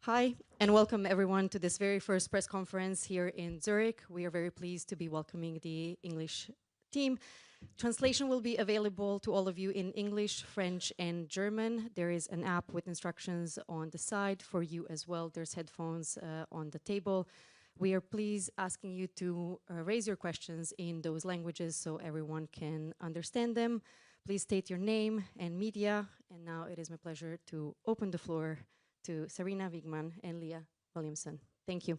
Hi, and welcome everyone to this very first press conference here in Zurich. We are very pleased to be welcoming the English team. Translation will be available to all of you in English, French, and German. There is an app with instructions on the side for you as well. There's headphones on the table. We are pleased asking you to raise your questions in those languages so everyone can understand them. Please state your name and media. And now it is my pleasure to open the floor to Sarina Wigman and Leah Williamson. Thank you.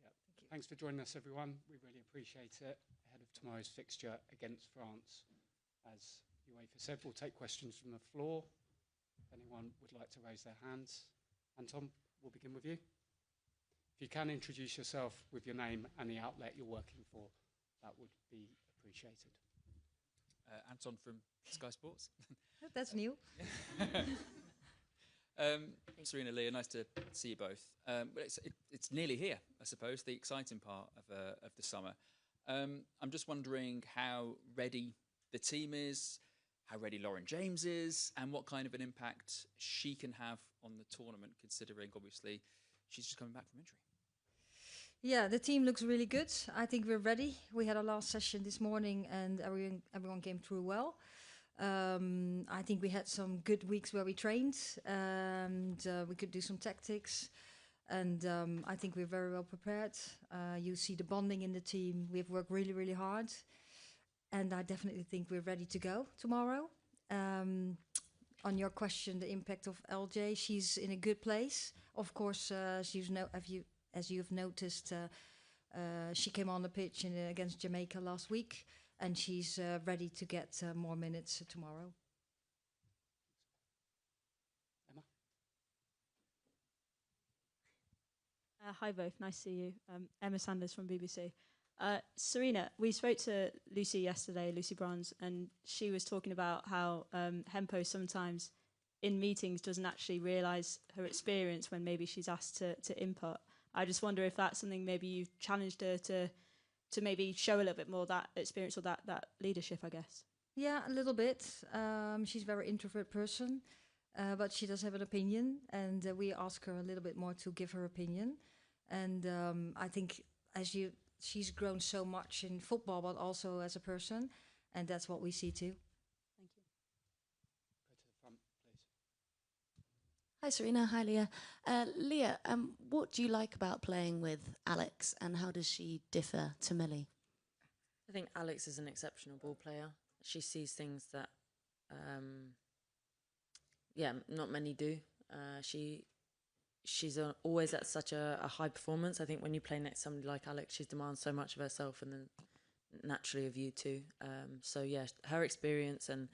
Yeah, thank you. Thanks for joining us, everyone. We really appreciate it. Ahead of tomorrow's fixture against France. As UEFA said, we'll take questions from the floor. If anyone would like to raise their hands. Anton, we'll begin with you. If you can introduce yourself with your name and the outlet you're working for, that would be appreciated. Anton from Sky Sports. That's new. Serena, Leah, nice to see you both. But it's nearly here, I suppose, the exciting part of the summer. I'm just wondering how ready the team is, how ready Lauren James is, and what kind of an impact she can have on the tournament, considering, obviously, she's just coming back from injury. Yeah, the team looks really good. I think we're ready. We had our last session this morning and everyone came through well. I think we had some good weeks where we trained and we could do some tactics. And I think we're very well prepared. You see the bonding in the team. We've worked really, really hard. And I definitely think we're ready to go tomorrow. On your question, the impact of LJ, she's in a good place. Of course, as you've noticed, she came on the pitch against Jamaica last week. And she's ready to get more minutes tomorrow. Emma? Hi both, nice to see you. Emma Sanders from BBC. Serena, we spoke to Lucy yesterday, Lucy Bronze, and she was talking about how Hempo sometimes in meetings doesn't actually realise her experience when maybe she's asked to input. I just wonder if that's something maybe you've challenged her to maybe show a little bit more that experience or that leadership, I guess. Yeah, a little bit. She's a very introvert person, but she does have an opinion, and we ask her a little bit more to give her opinion. And I think she's grown so much in football, but also as a person, and that's what we see too. Thank you. Go to the front, please. Hi, Serena. Hi, Leah. Leah, what do you like about playing with Alex, and how does she differ to Millie? I think Alex is an exceptional ball player. She sees things that, not many do. She's always at such a high performance. I think when you play next to somebody like Alex, she demands so much of herself and then naturally of you too. Her experience and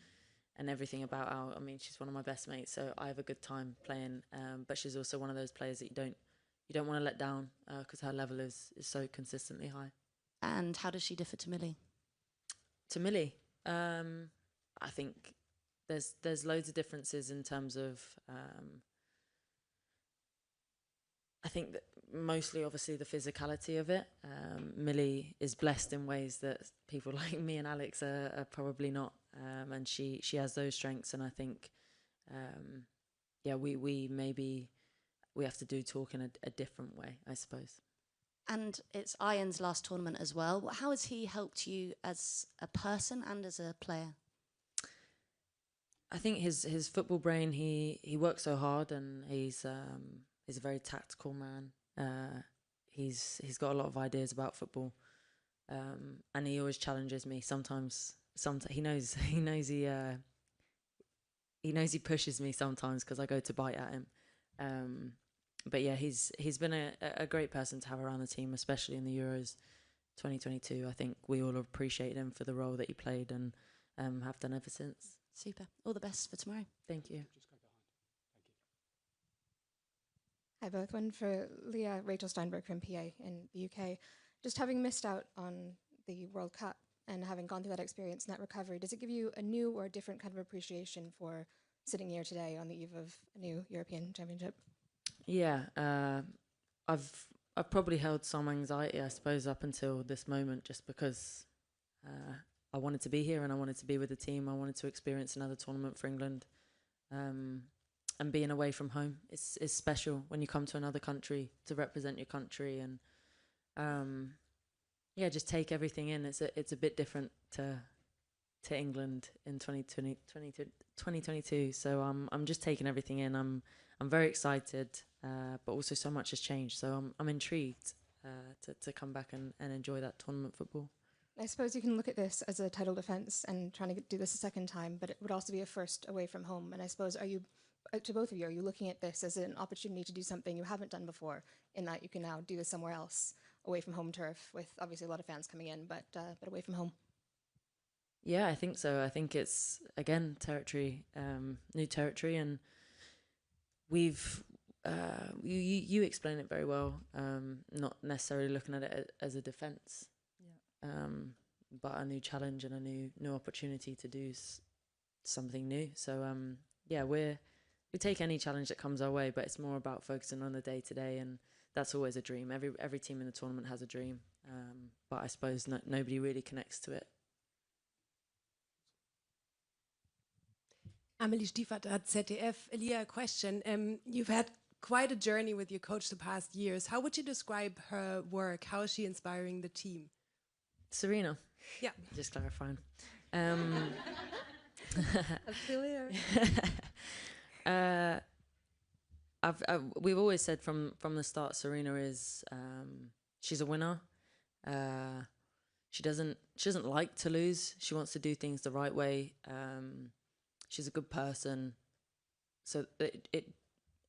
everything about her. I mean, she's one of my best mates, so I have a good time playing. But she's also one of those players that you don't want to let down because her level is so consistently high. And how does she differ to Millie? To Millie, I think there's loads of differences in terms of. I think that mostly, obviously, the physicality of it. Millie is blessed in ways that people like me and Alex are probably not. And she has those strengths, and I think, we have to do talk in a different way, I suppose. And it's Ian's last tournament as well. How has he helped you as a person and as a player? I think his football brain. He works so hard, and he's a very tactical man. He's got a lot of ideas about football, and he always challenges me. Sometimes he knows he pushes me sometimes because I go to bite at him. But yeah, he's been a great person to have around the team, especially in the Euros 2022. I think we all appreciate him for the role that he played and have done ever since. Super. All the best for tomorrow. Thank you. Just go behind. Thank you. Hi, both. One for Leah, Rachel Steinberg from PA in the UK. Just having missed out on the World Cup and having gone through that experience and that recovery, does it give you a new or different kind of appreciation for sitting here today on the eve of a new European Championship? Yeah, I've probably held some anxiety, I suppose, up until this moment, just because I wanted to be here and I wanted to be with the team. I wanted to experience another tournament for England, and being away from home is special when you come to another country to represent your country, and yeah, just take everything in. It's a bit different to England in 2022. So I'm just taking everything in. I'm very excited, but also so much has changed. So I'm intrigued to come back and enjoy that tournament football. I suppose you can look at this as a title defence and trying to do this a second time, but it would also be a first away from home. And I suppose, to both of you, are you looking at this as an opportunity to do something you haven't done before, in that you can now do this somewhere else, away from home turf, with obviously a lot of fans coming in, but away from home? Yeah, I think so. I think it's, again, territory, new territory, and we've you explain it very well. Not necessarily looking at it as a defence, but a new challenge and a new opportunity to do something new. So yeah, we take any challenge that comes our way, but it's more about focusing on the day to day, and that's always a dream. Every team in the tournament has a dream, but I suppose nobody really connects to it. Amelie Stiefert at ZDF. Elia, a question. You've had quite a journey with your coach the past years. How would you describe her work? How is she inspiring the team? Serena. Yeah. Just clarifying. Affiliate. We've always said from the start, Serena is she's a winner. She doesn't like to lose. She wants to do things the right way. She's a good person. So it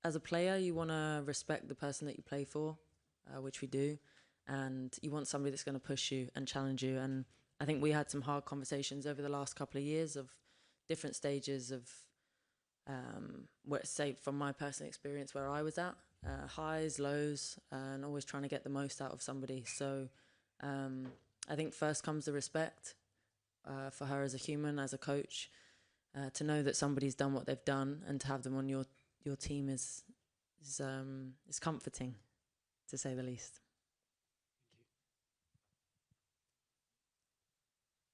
as a player, you want to respect the person that you play for, which we do, and you want somebody that's going to push you and challenge you. And I think we had some hard conversations over the last couple of years of different stages of, say from my personal experience where I was at, highs, lows, and always trying to get the most out of somebody. So I think first comes the respect for her as a human, as a coach, to know that somebody's done what they've done, and to have them on your team is comforting, to say the least.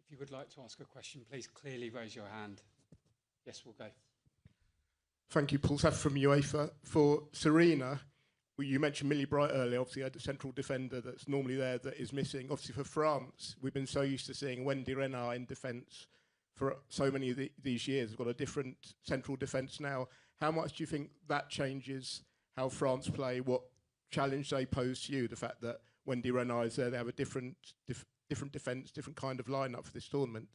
If you would like to ask a question, please clearly raise your hand. Yes, we'll go. Thank you, Paul Saff from UEFA. For Serena, you mentioned Millie Bright earlier, obviously a central defender that's normally there that is missing. Obviously for France, we've been so used to seeing Wendy Renard in defence for so many of these years. We've got a different central defence now. How much do you think that changes how France play, what challenge they pose to you, the fact that Wendy Renard is there, they have a different defence, different kind of lineup for this tournament?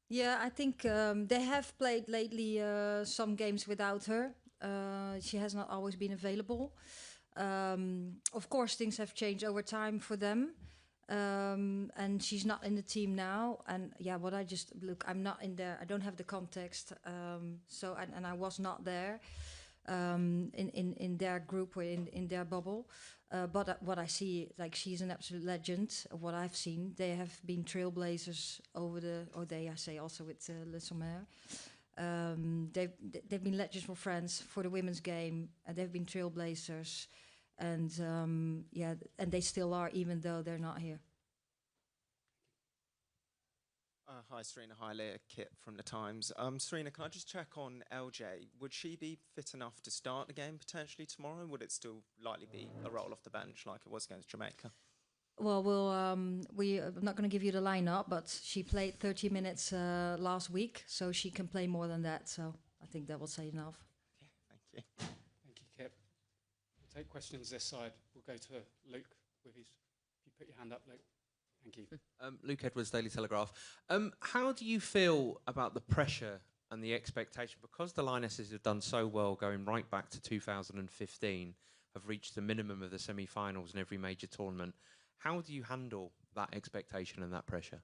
Yeah, I think they have played lately some games without her. She has not always been available. Of course, things have changed over time for them. And she's not in the team now. And yeah, I'm not in there. I don't have the context. And I was not there in their group or in their bubble. But what I see, like, she's an absolute legend. What I've seen, they have been trailblazers also with Le Sommer. They've been legends for France, for the women's game, and they've been trailblazers. And and they still are, even though they're not here. Hi, Serena. Hi, Leah. Kit from The Times. Serena, can I just check on LJ? Would she be fit enough to start the game potentially tomorrow? Would it still likely be a roll off the bench like it was against Jamaica? Well, I'm not going to give you the lineup, but she played 30 minutes last week, so she can play more than that. So I think that will say enough. Okay, thank you. Thank you, Kip. We'll take questions this side. We'll go to Luke with his. If you put your hand up, Luke. Thank you. Luke Edwards, Daily Telegraph. How do you feel about the pressure and the expectation? Because the Lionesses have done so well going right back to 2015, have reached the minimum of the semi-finals in every major tournament. How do you handle that expectation and that pressure?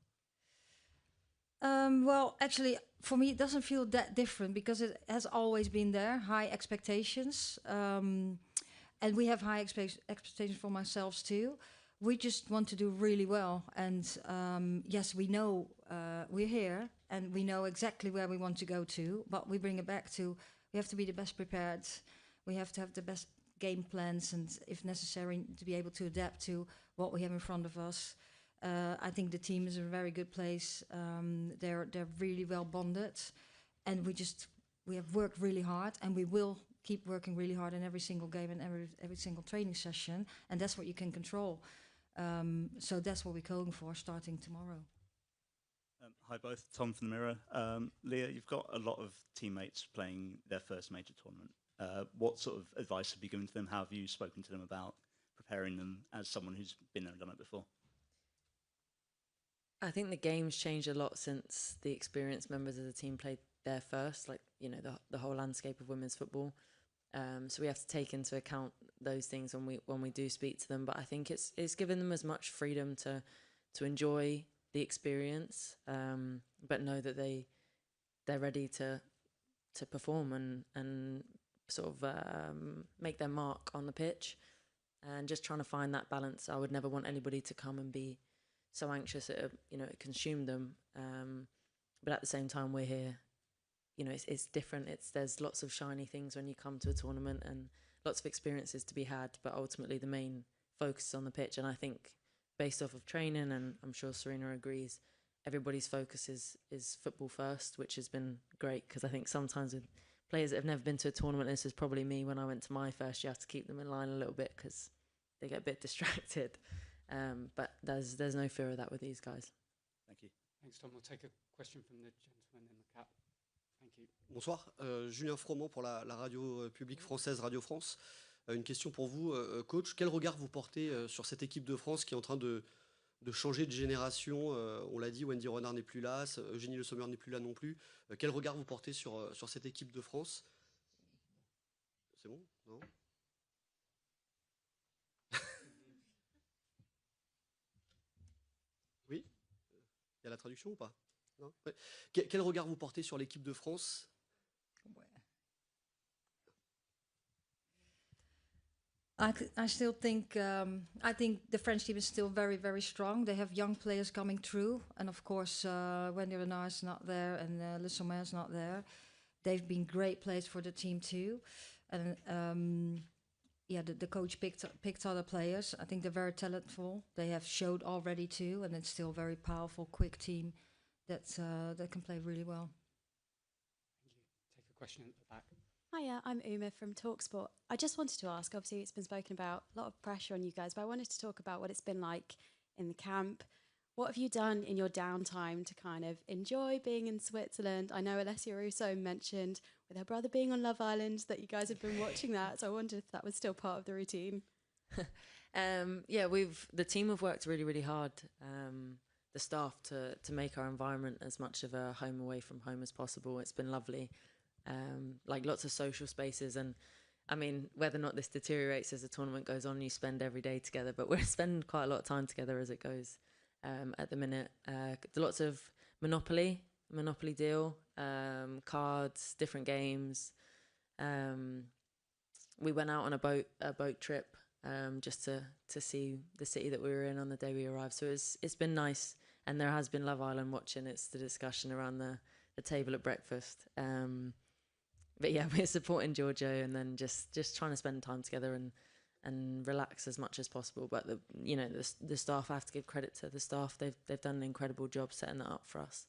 Well, actually, for me, it doesn't feel that different because it has always been there. High expectations, and we have high expectations for ourselves too. We just want to do really well, and yes, we know we're here, and we know exactly where we want to go to. But we bring it back to we have to be the best prepared. We have to have the best game plans, and if necessary, to be able to adapt to what we have in front of us. I think the team is in a very good place. They're really well bonded, and we have worked really hard, and we will keep working really hard in every single game and every single training session, and that's what you can control. So that's what we're going for starting tomorrow. Hi both, Tom from the Mirror. Leah, you've got a lot of teammates playing their first major tournament. What sort of advice have you given to them? How have you spoken to them about preparing them as someone who's been there and done it before? I think the game's changed a lot since the experienced members of the team played there first, like, you know, the whole landscape of women's football. So we have to take into account those things when we do speak to them. But I think it's given them as much freedom to enjoy the experience, but know that they're ready to perform and sort of make their mark on the pitch, and just trying to find that balance. I would never want anybody to come and be so anxious it consumed them, but at the same time we're here. You know, it's different. There's lots of shiny things when you come to a tournament and lots of experiences to be had, but ultimately the main focus is on the pitch. And I think based off of training, and I'm sure Serena agrees, everybody's focus is football first, which has been great, because I think sometimes with players that have never been to a tournament, this is probably me when I went to my first, you have to keep them in line a little bit because they get a bit distracted. But there's no fear of that with these guys. Thank you. Thanks, Tom. We'll take a question from the gentleman in the cap. Thank you. Bonsoir, Julien Froment pour la radio publique française Radio France. Une question pour vous, coach. Quel regard vous portez sur cette équipe de France qui est en train de changer de génération? On l'a dit, Wendy Renard n'est plus là, Eugénie Le Sommer n'est plus là non plus. Quel regard vous portez sur cette équipe de France? C'est bon? Non? Oui? Il y a la traduction ou pas? Non? Ouais. Quel regard vous portez sur l'équipe de France? I still think I think the French team is still very, very strong. They have young players coming through, and of course Wendy Renard is not there, and Le Sommer is not there. They've been great players for the team too, and the coach picked other players. I think they're very talented. They have showed already too, and it's still a very powerful, quick team that can play really well. Thank you. Take a question at the back. Hiya, I'm Uma from TalkSport. I just wanted to ask, obviously it's been spoken about, a lot of pressure on you guys, but I wanted to talk about what it's been like in the camp. What have you done in your downtime to kind of enjoy being in Switzerland? I know Alessia Russo mentioned with her brother being on Love Island that you guys have been watching that, so I wondered if that was still part of the routine. The team have worked really, really hard, the staff, to make our environment as much of a home away from home as possible. It's been lovely. Like lots of social spaces, and I mean, whether or not this deteriorates as the tournament goes on, you spend every day together, but we're spending quite a lot of time together as it goes at the minute. Lots of Monopoly deal, cards, different games. We went out on a boat trip just to see the city that we were in on the day we arrived, so it's been nice. And there has been Love Island watching. It's the discussion around the table at breakfast. But yeah, we're supporting Giorgio, and then just trying to spend time together and relax as much as possible. But the staff, I have to give credit to the staff. They've done an incredible job setting that up for us.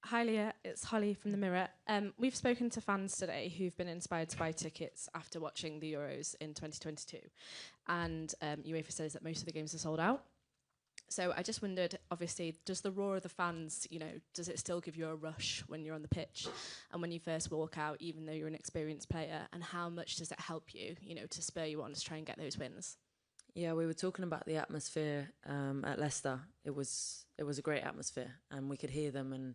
Hi Leah, it's Holly from The Mirror. We've spoken to fans today who've been inspired to buy tickets after watching the Euros in 2022. And UEFA says that most of the games are sold out. So I just wondered, obviously, does the roar of the fans, does it still give you a rush when you're on the pitch and when you first walk out, even though you're an experienced player? And how much does it help you, to spur you on to try and get those wins? Yeah, we were talking about the atmosphere at Leicester. It was a great atmosphere, and we could hear them, and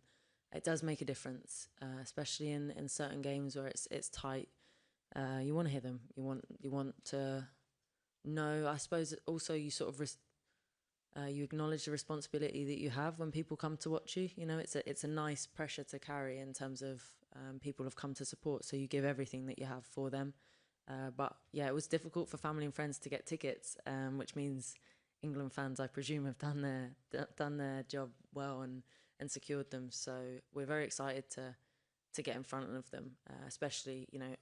it does make a difference, especially in certain games where it's tight. You want to hear them. You want to No, I suppose also you sort of you acknowledge the responsibility that you have when people come to watch you. You know, it's a nice pressure to carry in terms of people have come to support, so you give everything that you have for them. But yeah, it was difficult for family and friends to get tickets, which means England fans, I presume, have done their job well and secured them. So we're very excited to get in front of them, especially, you know,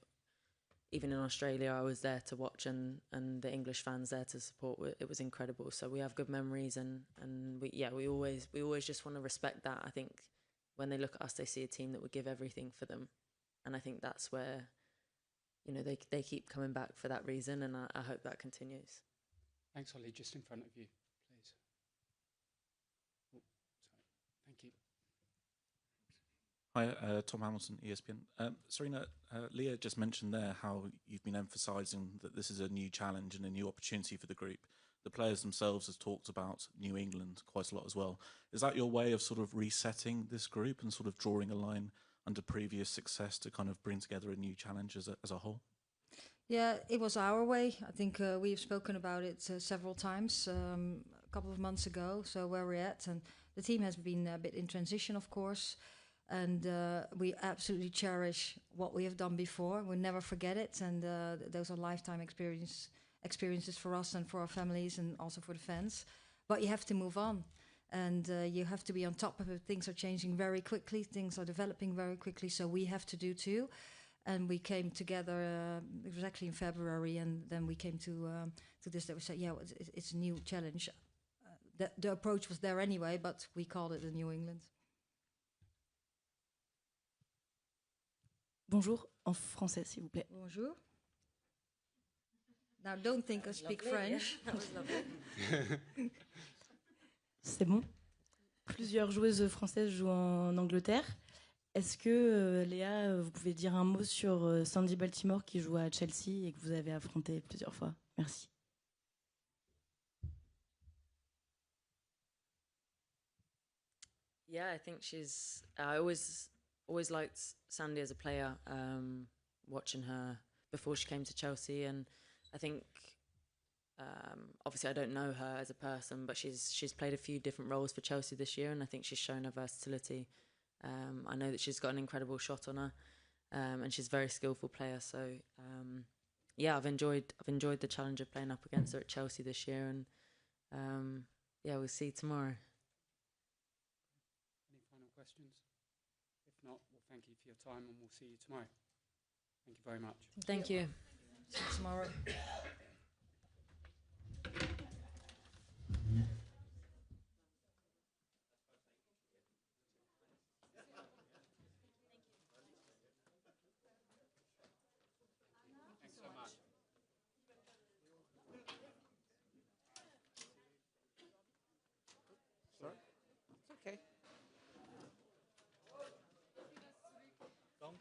even in Australia, I was there to watch, and the English fans there to support. It was incredible. So we have good memories, and we always just want to respect that. I think when they look at us, they see a team that would give everything for them, and I think that's where, you know, they keep coming back for that reason, and I hope that continues. Thanks, Holly. Just in front of you, please. Oh, sorry. Thank you. Hi, Tom Hamilton, ESPN. Serena, Leah just mentioned there how you've been emphasising that this is a new challenge and a new opportunity for the group. The players themselves have talked about New England quite a lot as well. Is that your way of sort of resetting this group and sort of drawing a line under previous success to kind of bring together a new challenge as a whole? Yeah, it was our way. I think we've spoken about it several times a couple of months ago. So where we're at, and the team has been a bit in transition, of course. And we absolutely cherish what we have done before. We'll never forget it, and those are lifetime experiences for us and for our families, and also for the fans. But you have to move on, and you have to be on top of it. Things are changing very quickly. Things are developing very quickly, so we have to do too. And we came together. It was actually in February, and then we came to this. That we said, yeah, it's a new challenge. The approach was there anyway, but we called it the New England. Bonjour, en français, s'il vous plaît. Bonjour. Now, don't think I speak French. That was lovely. C'est bon. Plusieurs joueuses françaises jouent en Angleterre. Est-ce que, Léa, vous pouvez dire un mot sur Sandy Baltimore qui joue à Chelsea et que vous avez affronté plusieurs fois? Merci. Yeah, I think I always liked Sandy as a player, watching her before she came to Chelsea, and I think obviously I don't know her as a person, but she's played a few different roles for Chelsea this year, and I think she's shown her versatility. I know that she's got an incredible shot on her, and she's a very skillful player. So yeah, I've enjoyed the challenge of playing up against her at Chelsea this year, and yeah, we'll see tomorrow. Any final questions? If not, we'll thank you for your time, and we'll see you tomorrow. Thank you very much. Thank you. See you tomorrow. Thanks so much. Sorry? It's okay. Dank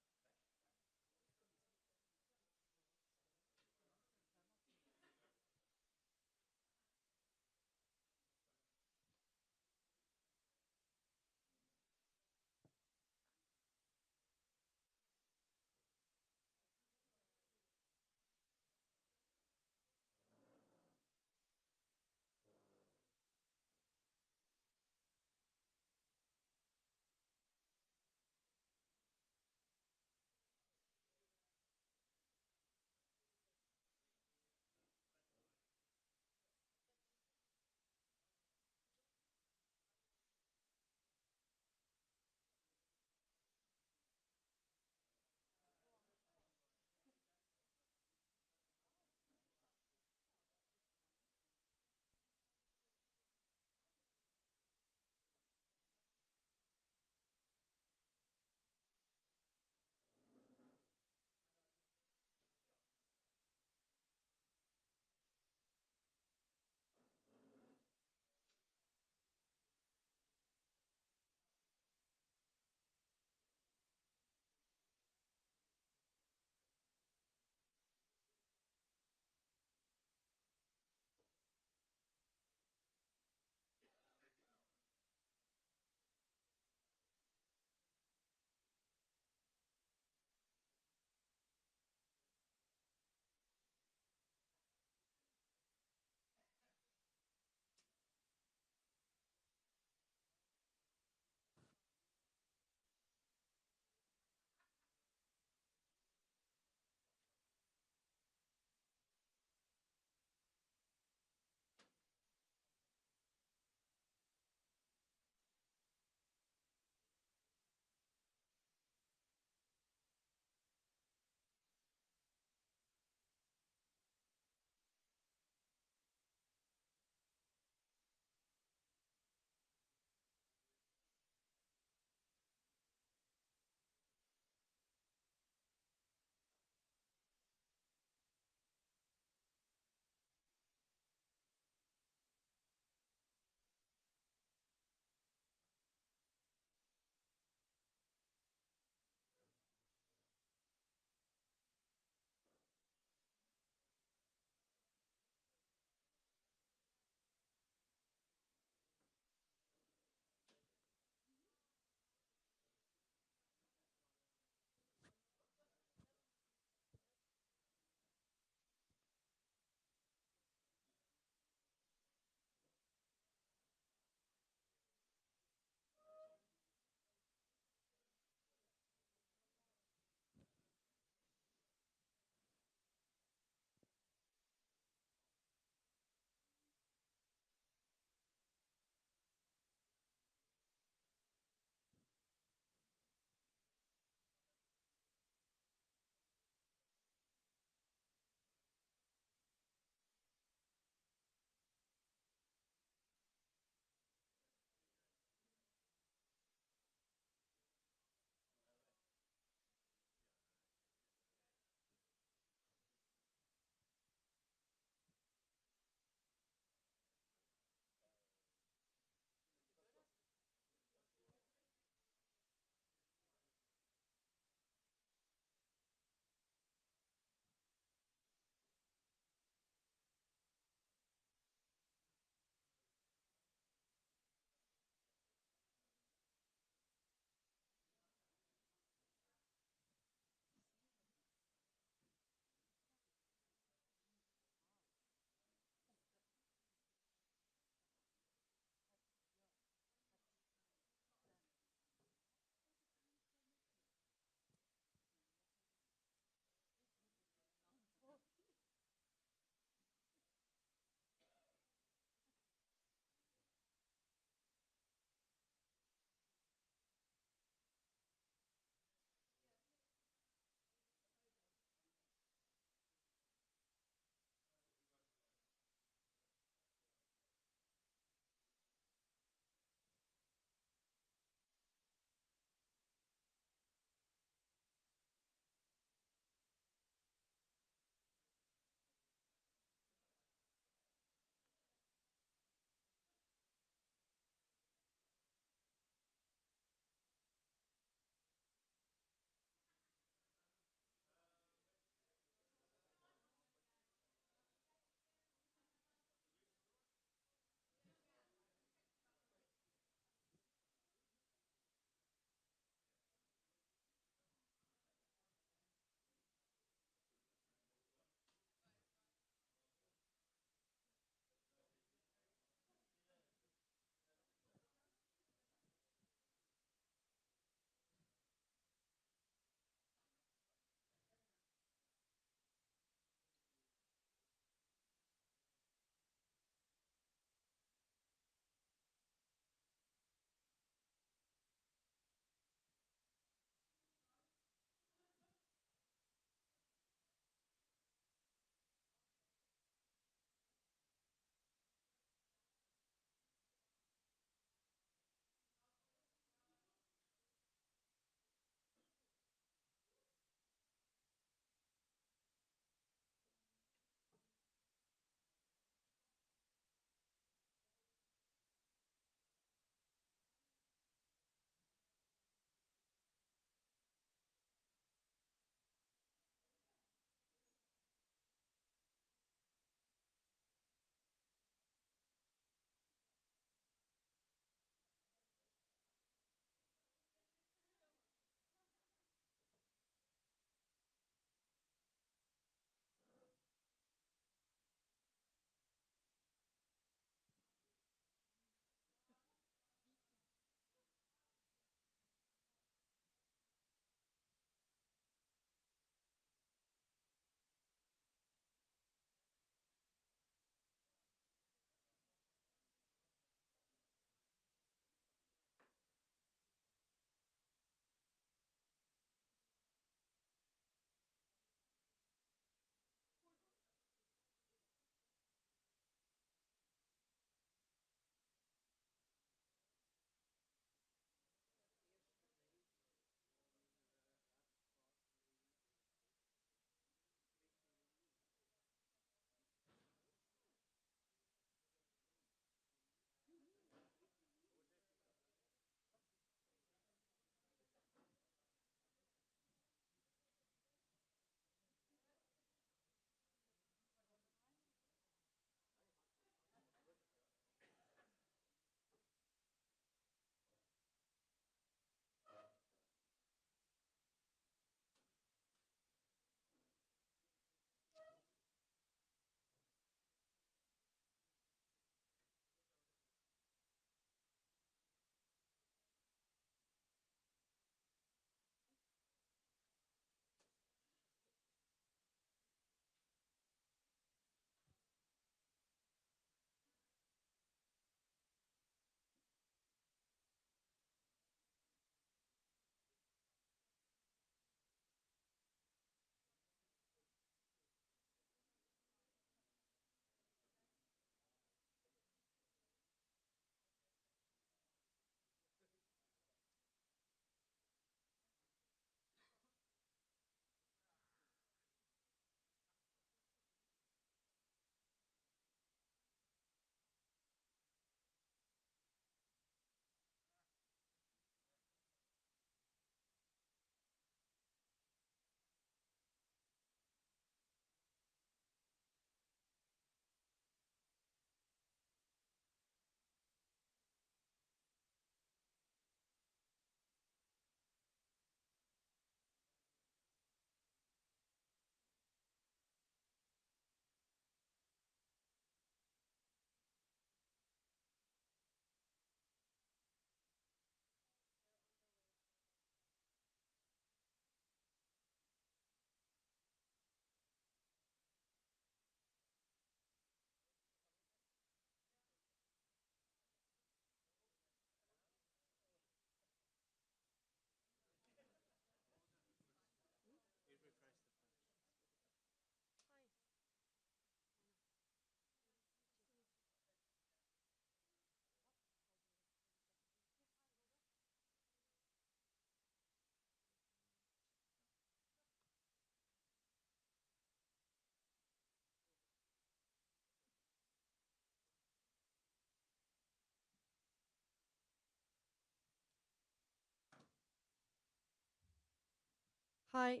Hi,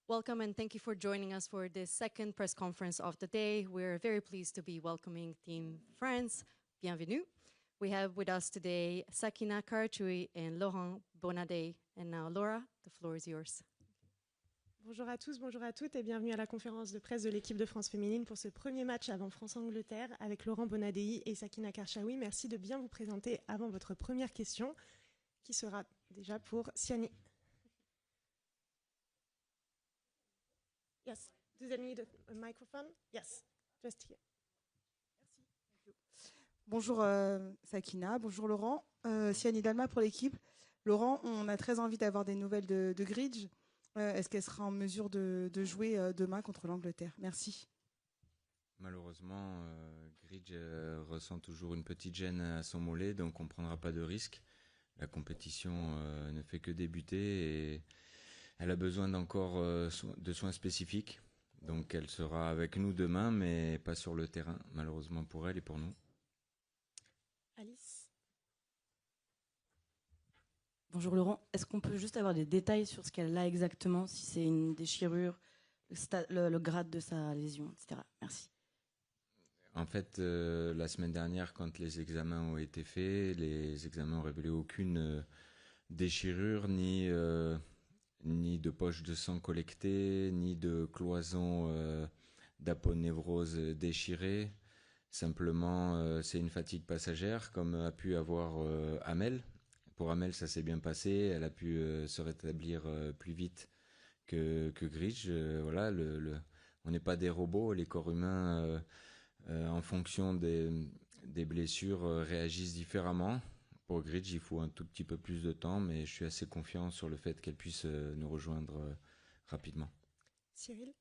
welcome and thank you for joining us for this second press conference of the day. We're very pleased to be welcoming Team France. Bienvenue. We have with us today Sakina Karachoui and Laurent Bonadé. And now, Laura, the floor is yours. Bonjour à tous, bonjour à toutes et bienvenue à la conférence de presse de l'équipe de France féminine pour ce premier match avant France-Angleterre avec Laurent Bonadei et Sakina Karchaoui. Merci de bien vous présenter avant votre première question qui sera déjà pour Siani. Yes, do they need a microphone? Yes, just here. Bonjour Sakina, bonjour Laurent. Siani Dalma pour l'équipe. Laurent, on a très envie d'avoir des nouvelles de Gridge. Est-ce qu'elle sera en mesure de jouer demain contre l'Angleterre? Merci. Malheureusement, Gridge ressent toujours une petite gêne à son mollet, donc on ne prendra pas de risque. La compétition ne fait que débuter et elle a besoin d'encore de soins spécifiques. Donc elle sera avec nous demain, mais pas sur le terrain, malheureusement pour elle et pour nous. Alice. Bonjour Laurent, est-ce qu'on peut juste avoir des détails sur ce qu'elle a exactement, si c'est une déchirure, le grade de sa lésion, etc. Merci. En fait, la semaine dernière, quand les examens ont été faits, les examens ont révélé aucune déchirure, ni de poche de sang collectée, ni de cloison d'aponévrose déchirée. Simplement, c'est une fatigue passagère, comme a pu avoir Amel. Pour Amel, ça s'est bien passé. Elle a pu se rétablir plus vite que Gridge. Voilà, on n'est pas des robots. Les corps humains, en fonction des blessures, réagissent différemment. Pour Gridge, il faut un tout petit peu plus de temps, mais je suis assez confiant sur le fait qu'elle puisse nous rejoindre rapidement. Cyril.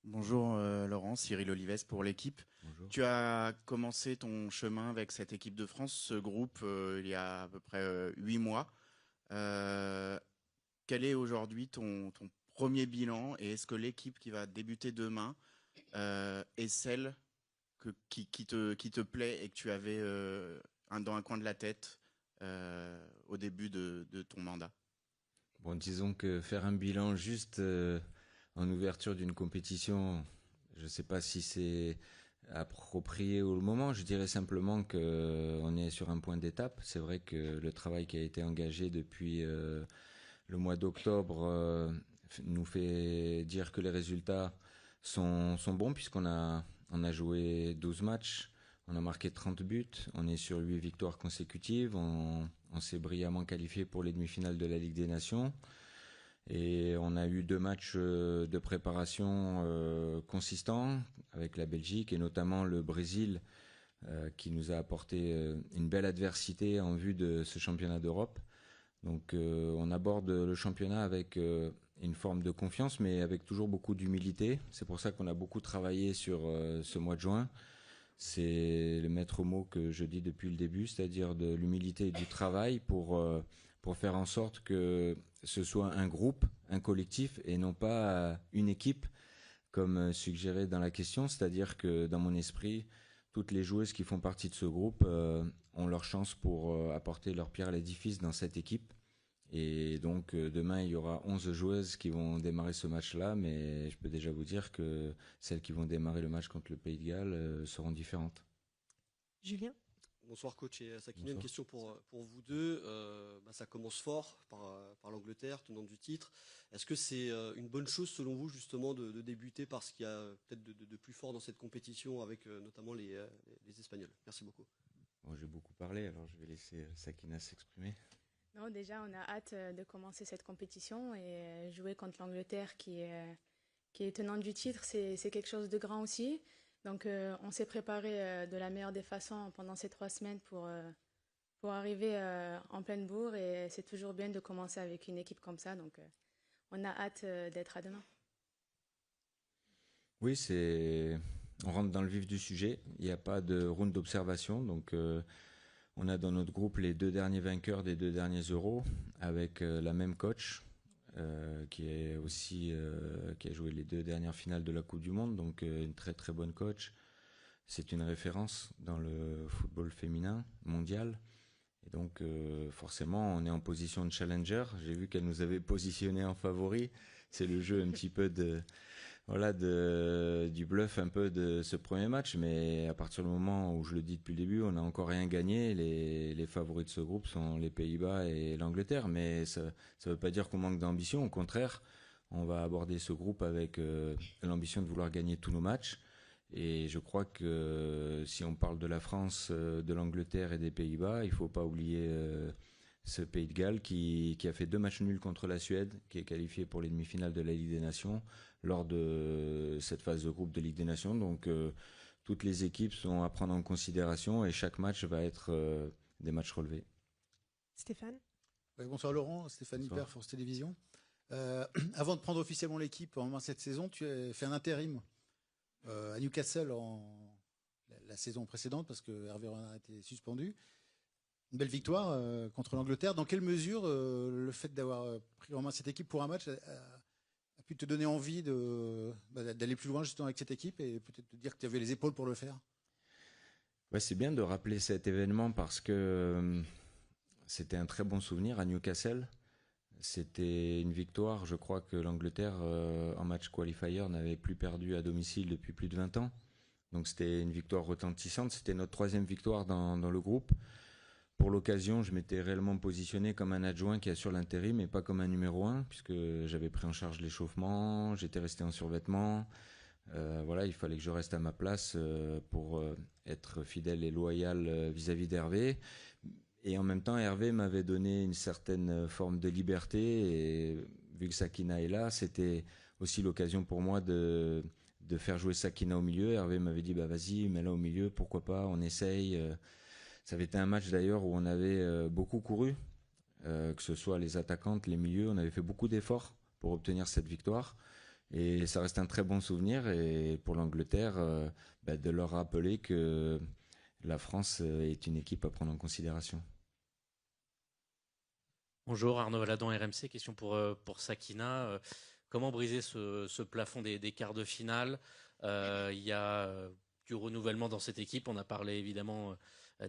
Bonjour Laurent, Cyril Olives pour l'équipe. Bonjour. Tu as commencé ton chemin avec cette équipe de France, ce groupe, il y a à peu près 8 mois. Quel est aujourd'hui ton premier bilan et est-ce que l'équipe qui va débuter demain est celle qui te plaît et que tu avais dans un coin de la tête au début de ton mandat? Bon, disons que faire un bilan juste en ouverture d'une compétition, je ne sais pas si c'est approprié au moment. Je dirais simplement qu'on est sur un point d'étape. C'est vrai que le travail qui a été engagé depuis le mois d'octobre nous fait dire que les résultats sont bons puisqu'on a joué 12 matchs, on a marqué 30 buts, on est sur 8 victoires consécutives, on s'est brillamment qualifié pour les demi-finales de la Ligue des Nations. Et on a eu 2 matchs de préparation consistants avec la Belgique et notamment le Brésil qui nous a apporté une belle adversité en vue de ce championnat d'Europe. Donc on aborde le championnat avec une forme de confiance mais avec toujours beaucoup d'humilité. C'est pour ça qu'on a beaucoup travaillé sur ce mois de juin. C'est le maître mot que je dis depuis le début, c'est-à-dire de l'humilité et du travail pour faire en sorte que ce soit un groupe, un collectif et non pas une équipe comme suggéré dans la question. C'est-à-dire que dans mon esprit, toutes les joueuses qui font partie de ce groupe ont leur chance pour apporter leur pierre à l'édifice dans cette équipe. Et donc demain, il y aura 11 joueuses qui vont démarrer ce match-là, mais je peux déjà vous dire que celles qui vont démarrer le match contre le Pays de Galles seront différentes. Julien. Bonsoir coach et Sakina, une question pour vous deux. Ça commence fort par l'Angleterre, tenante du titre. Est-ce que c'est une bonne chose selon vous justement de débuter par ce qu'il y a peut-être de plus fort dans cette compétition avec notamment les Espagnols? Merci beaucoup. Bon, j'ai beaucoup parlé, alors je vais laisser Sakina s'exprimer. Non, déjà, on a hâte de commencer cette compétition et jouer contre l'Angleterre qui est tenante du titre, c'est quelque chose de grand aussi. Donc, on s'est préparé de la meilleure des façons pendant ces 3 semaines pour arriver en pleine bourre et c'est toujours bien de commencer avec une équipe comme ça. Donc, on a hâte d'être à demain. Oui, on rentre dans le vif du sujet. Il n'y a pas de round d'observation, donc on a dans notre groupe les 2 derniers vainqueurs des 2 derniers Euros avec la même coach qui a joué les 2 dernières finales de la Coupe du Monde, donc une très très bonne coach. C'est une référence dans le football féminin mondial Et donc, forcément, on est en position de challenger. J'ai vu qu'elle nous avait positionné en favori. C'est le jeu un petit peu du bluff un peu de ce premier match. Mais à partir du moment où je le dis depuis le début, on n'a encore rien gagné. Les favoris de ce groupe sont les Pays-Bas et l'Angleterre. Mais ça ne veut pas dire qu'on manque d'ambition. Au contraire, on va aborder ce groupe avec l'ambition de vouloir gagner tous nos matchs. Et je crois que si on parle de la France, de l'Angleterre et des Pays-Bas, il ne faut pas oublier ce Pays de Galles qui a fait 2 matchs nuls contre la Suède, qui est qualifié pour les demi-finales de la Ligue des Nations lors de cette phase de groupe de Ligue des Nations. Donc toutes les équipes sont à prendre en considération et chaque match va être des matchs relevés. Stéphane. Bonsoir Laurent, Stéphane Hyper, France Télévisions. Avant de prendre officiellement l'équipe en main cette saison, tu as fait un intérim à Newcastle la saison précédente parce que Hervé Renard a été suspendu. Une belle victoire contre l'Angleterre. Dans quelle mesure le fait d'avoir pris en main cette équipe pour un match a pu te donner envie d'aller plus loin justement avec cette équipe et peut-être te dire que tu avais les épaules pour le faire? Ouais, c'est bien de rappeler cet événement parce que c'était un très bon souvenir à Newcastle. C'était une victoire, je crois que l'Angleterre, en match qualifier, n'avait plus perdu à domicile depuis plus de 20 ans. Donc c'était une victoire retentissante. C'était notre 3e victoire dans le groupe. Pour l'occasion, je m'étais réellement positionné comme un adjoint qui assure l'intérim et pas comme un numéro 1, puisque j'avais pris en charge l'échauffement, j'étais resté en survêtement. Voilà, il fallait que je reste à ma place pour être fidèle et loyal vis-à-vis d'Hervé. Et en même temps, Hervé m'avait donné une certaine forme de liberté. Et vu que Sakina est là, c'était aussi l'occasion pour moi de faire jouer Sakina au milieu. Hervé m'avait dit, vas-y, mets-la au milieu, pourquoi pas, on essaye. Ça avait été un match d'ailleurs où on avait beaucoup couru, que ce soit les attaquantes, les milieux. On avait fait beaucoup d'efforts pour obtenir cette victoire. Et ça reste un très bon souvenir. Et pour l'Angleterre, de leur rappeler que la France est une équipe à prendre en considération. Bonjour, Arnaud Valadon, RMC. Question pour Sakina. Comment briser ce plafond des quarts de finale? Il y a du renouvellement dans cette équipe. On a parlé évidemment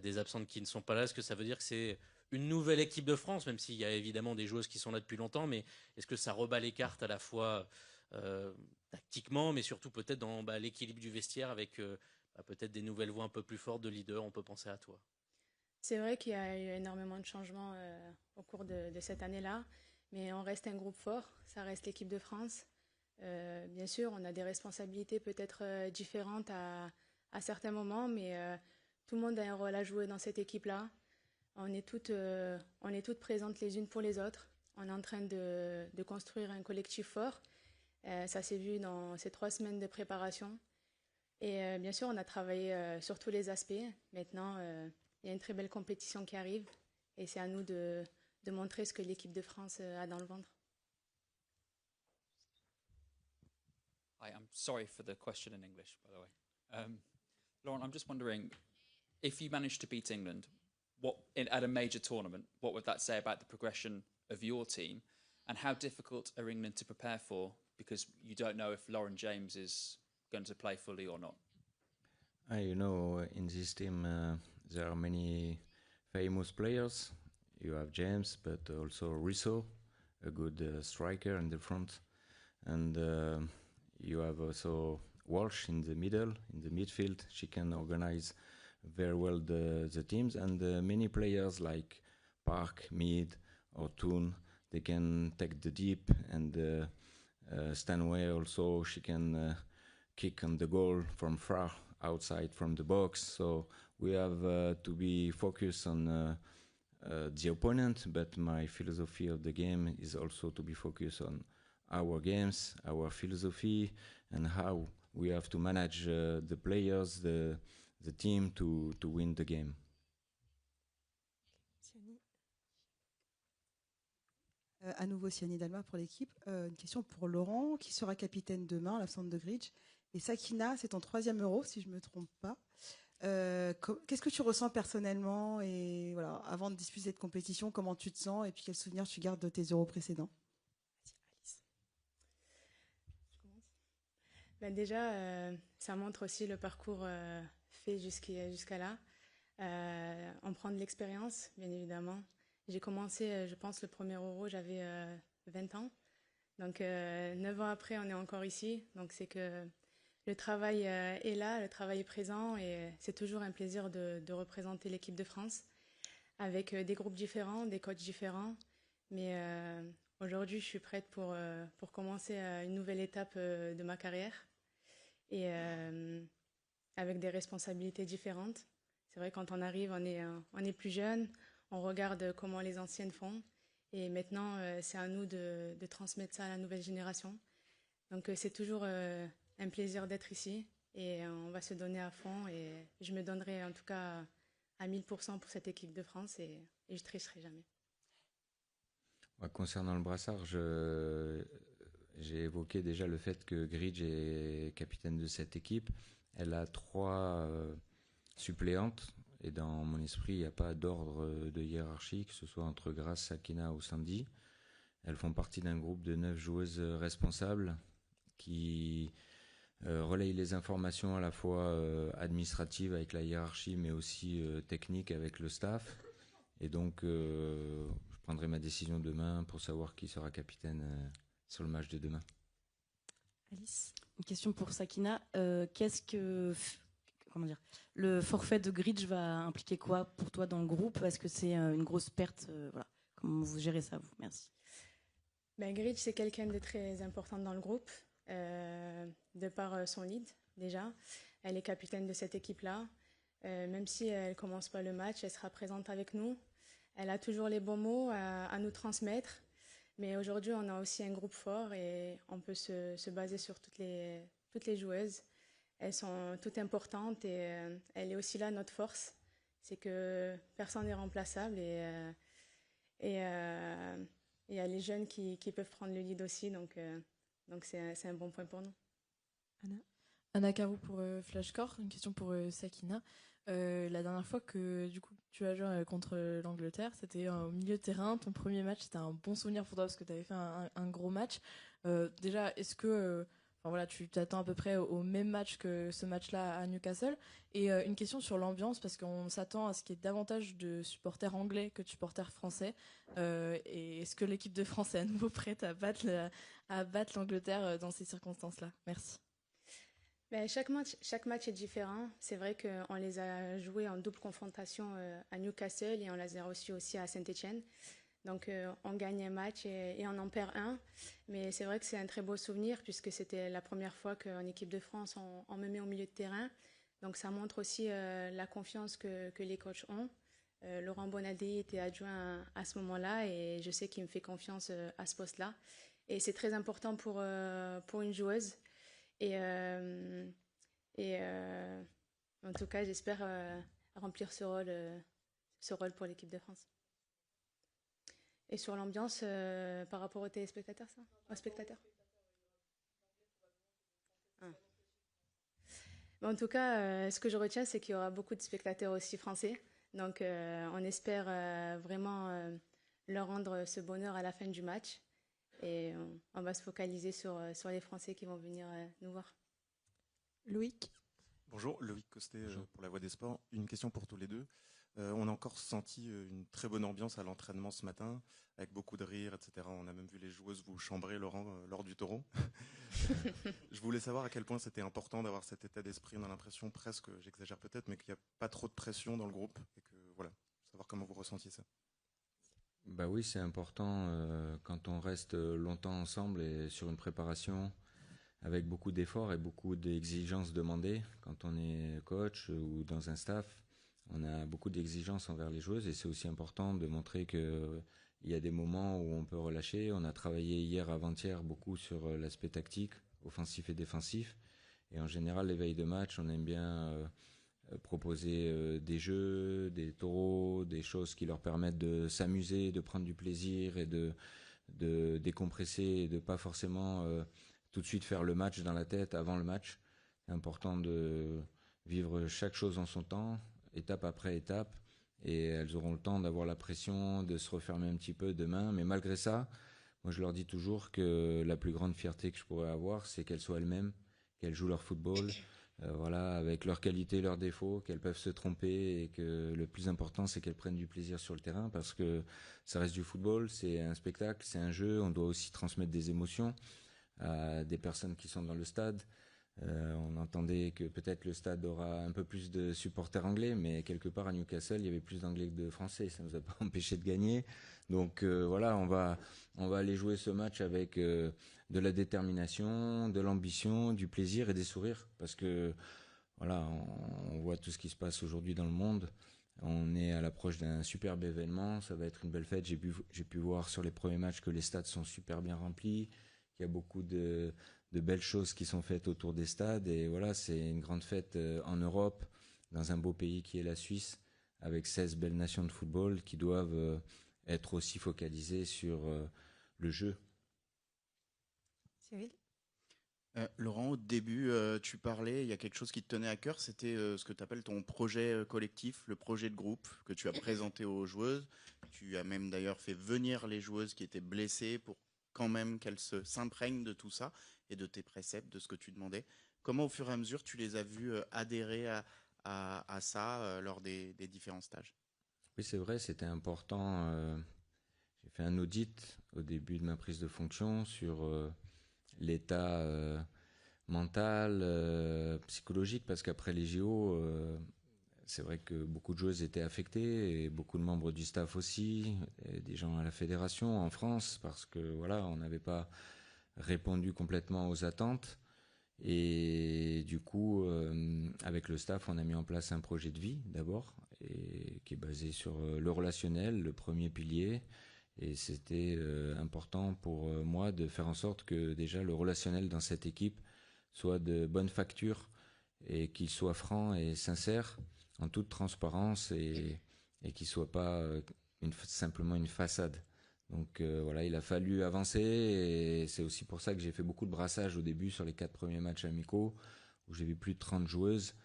des absentes qui ne sont pas là. Est-ce que ça veut dire que c'est une nouvelle équipe de France, même s'il y a évidemment des joueuses qui sont là depuis longtemps, mais est-ce que ça rebat les cartes à la fois tactiquement, mais surtout peut-être dans l'équilibre du vestiaire avec peut-être des nouvelles voix un peu plus fortes de leaders? On peut penser à toi. C'est vrai qu'il y a eu énormément de changements au cours de cette année-là, mais on reste un groupe fort, ça reste l'équipe de France. Bien sûr, on a des responsabilités peut-être différentes à certains moments, mais tout le monde a un rôle à jouer dans cette équipe-là. On est toutes présentes les unes pour les autres. On est en train de construire un collectif fort. Ça s'est vu dans ces 3 semaines de préparation. Et bien sûr, on a travaillé sur tous les aspects. Maintenant, il y a une très belle compétition qui arrive et c'est à nous de montrer ce que l'équipe de France a dans le ventre. Hi, I'm sorry for the question in English, by the way. Lauren, I'm just wondering, if you managed to beat England at a major tournament, what would that say about the progression of your team? And how difficult are England to prepare for? Because you don't know if Lauren James is going to play fully or not. In this team, there are many famous players. You have James, but also Risso, a good striker in the front. And you have also Walsh in the middle, in the midfield. She can organize very well the teams. And many players like Park, Mead, or Toon, they can take the deep. And Stanway also, she can kick on the goal from far outside from the box. So we have to be focused on the opponent, but my philosophy of the game is also to be focused on our games, our philosophy, and how we have to manage the players, the team to win the game. À nouveau, Siani Dalma pour l'équipe. Une question pour Laurent, qui sera capitaine demain à l'absence de Gridge. Et Sakina, c'est ton 3e Euro, si je ne me trompe pas. Qu'est-ce que tu ressens personnellement et voilà, avant de disputer cette compétition, comment tu te sens et puis quels souvenirs tu gardes de tes Euros précédents? Déjà, ça montre aussi le parcours fait jusqu'à là. on prend de l'expérience, bien évidemment. J'ai commencé, je pense, le premier Euro, j'avais 20 ans. Donc 9 ans après, on est encore ici. Donc c'est que le travail est là, le travail est présent et c'est toujours un plaisir de représenter l'équipe de France avec des groupes différents, des coachs différents. Mais aujourd'hui, je suis prête pour commencer une nouvelle étape de ma carrière et avec des responsabilités différentes. C'est vrai, quand on arrive, on est plus jeune, on regarde comment les anciennes font. Et maintenant, c'est à nous de transmettre ça à la nouvelle génération. Donc c'est toujours un plaisir d'être ici et on va se donner à fond. Et je me donnerai en tout cas à 1000% pour cette équipe de France et je tricherai jamais. Concernant le brassard, j'ai évoqué déjà le fait que Gridge est capitaine de cette équipe. Elle a 3 suppléantes et dans mon esprit, il n'y a pas d'ordre de hiérarchie, que ce soit entre Grace, Sakina ou Sandy. Elles font partie d'un groupe de 9 joueuses responsables qui relayent les informations à la fois administratives avec la hiérarchie, mais aussi techniques avec le staff. Et donc, je prendrai ma décision demain pour savoir qui sera capitaine sur le match de demain. Alice, une question pour Sakina. Qu'est-ce que le forfait de Gridge va impliquer quoi pour toi dans le groupe? Est-ce que c'est une grosse perte? Voilà. Comment vous gérez ça, vous? Merci. Ben, Gridge, c'est quelqu'un de très important dans le groupe, de par son lead déjà. Elle est capitaine de cette équipe-là. Même si elle ne commence pas le match, elle sera présente avec nous. Elle a toujours les bons mots à nous transmettre. Mais aujourd'hui, on a aussi un groupe fort et on peut se baser sur toutes les joueuses. Elles sont toutes importantes et elle est aussi là, notre force. C'est que personne n'est remplaçable et il y a les jeunes qui peuvent prendre le lead aussi. Donc c'est un bon point pour nous. Anna Caro pour Flashcore, une question pour Sakina. La dernière fois que du coup tu as joué contre l'Angleterre, c'était au milieu de terrain. Ton premier match, c'était un bon souvenir pour toi parce que tu avais fait un gros match. Déjà, est-ce que tu t'attends à peu près au même match que ce match-là à Newcastle? Et une question sur l'ambiance, parce qu'on s'attend à ce qu'il y ait davantage de supporters anglais que de supporters français. Et est-ce que l'équipe de France est à nouveau prête à battre l'Angleterre dans ces circonstances-là? Merci. Ben, chaque match est différent. C'est vrai qu'on les a joués en double confrontation à Newcastle et on les a reçus aussi à Saint-Etienne. Donc on gagne un match et on en perd un. Mais c'est vrai que c'est un très beau souvenir puisque c'était la première fois qu'en équipe de France, on me met au milieu de terrain. Donc ça montre aussi la confiance que les coachs ont. Laurent Bonadé était adjoint à ce moment-là et je sais qu'il me fait confiance à ce poste-là. Et c'est très important pour une joueuse. Et en tout cas, j'espère remplir ce rôle pour l'équipe de France. Et sur l'ambiance, par rapport aux téléspectateurs, ça? Aux spectateurs? En tout cas, ce que je retiens, c'est qu'il y aura beaucoup de spectateurs aussi français. Donc, on espère vraiment leur rendre ce bonheur à la fin du match. Et on va se focaliser sur les Français qui vont venir nous voir. Loïc. Bonjour, Loïc Costet pour la Voix des Sports. Une question pour tous les deux. On a encore senti une très bonne ambiance à l'entraînement ce matin, avec beaucoup de rires, etc. On a même vu les joueuses vous chambrer, Laurent, lors du taureau. Je voulais savoir à quel point c'était important d'avoir cet état d'esprit. On a l'impression presque, j'exagère peut-être, mais qu'il n'y a pas trop de pression dans le groupe. Et que voilà, savoir comment vous ressentiez ça. Bah oui, c'est important quand on reste longtemps ensemble et sur une préparation avec beaucoup d'efforts et beaucoup d'exigences demandées. Quand on est coach ou dans un staff, on a beaucoup d'exigences envers les joueuses et c'est aussi important de montrer qu'il y a des moments où on peut relâcher. On a travaillé hier, avant-hier, beaucoup sur l'aspect tactique, offensif et défensif. Et en général, les veilles de match, on aime bien proposer des jeux, des taureaux, des choses qui leur permettent de s'amuser, de prendre du plaisir et de décompresser et de pas forcément tout de suite faire le match dans la tête avant le match. C'est important de vivre chaque chose en son temps, étape après étape, et elles auront le temps d'avoir la pression, de se refermer un petit peu demain. Mais malgré ça, moi je leur dis toujours que la plus grande fierté que je pourrais avoir, c'est qu'elles soient elles-mêmes, qu'elles jouent leur football, voilà, avec leurs qualités, leurs défauts, qu'elles peuvent se tromper et que le plus important c'est qu'elles prennent du plaisir sur le terrain parce que ça reste du football, c'est un spectacle, c'est un jeu, on doit aussi transmettre des émotions à des personnes qui sont dans le stade. On entendait que peut-être le stade aura un peu plus de supporters anglais, mais quelque part à Newcastle, il y avait plus d'anglais que de français. Ça ne nous a pas empêché de gagner. Donc voilà, on va aller jouer ce match avec de la détermination, de l'ambition, du plaisir et des sourires. Parce que voilà, on voit tout ce qui se passe aujourd'hui dans le monde. On est à l'approche d'un superbe événement. Ça va être une belle fête. J'ai pu voir sur les premiers matchs que les stades sont super bien remplis, qu'il y a beaucoup de belles choses qui sont faites autour des stades. Et voilà, c'est une grande fête en Europe, dans un beau pays qui est la Suisse, avec 16 belles nations de football qui doivent être aussi focalisées sur le jeu. Cyril? Laurent, au début, tu parlais, il y a quelque chose qui te tenait à cœur, c'était ce que tu appelles ton projet collectif, le projet de groupe que tu as présenté aux joueuses. Tu as même d'ailleurs fait venir les joueuses qui étaient blessées pour quand même qu'elles s'imprègnent de tout ça et de tes préceptes, de ce que tu demandais. Comment au fur et à mesure tu les as vus adhérer à ça lors des différents stages? Oui, c'est vrai, c'était important. J'ai fait un audit au début de ma prise de fonction sur l'état mental, psychologique, parce qu'après les JO, c'est vrai que beaucoup de joueuses étaient affectées et beaucoup de membres du staff aussi, et des gens à la fédération en France, parce que voilà, on n'avait pas répondu complètement aux attentes. Et du coup, avec le staff, on a mis en place un projet de vie d'abord, et qui est basé sur le relationnel, le premier pilier. Et c'était important pour moi de faire en sorte que déjà le relationnel dans cette équipe soit de bonne facture et qu'il soit franc et sincère, en toute transparence et qu'il ne soit pas simplement une façade. Donc voilà, il a fallu avancer et c'est aussi pour ça que j'ai fait beaucoup de brassage au début sur les 4 premiers matchs amicaux où j'ai vu plus de 30 joueuses.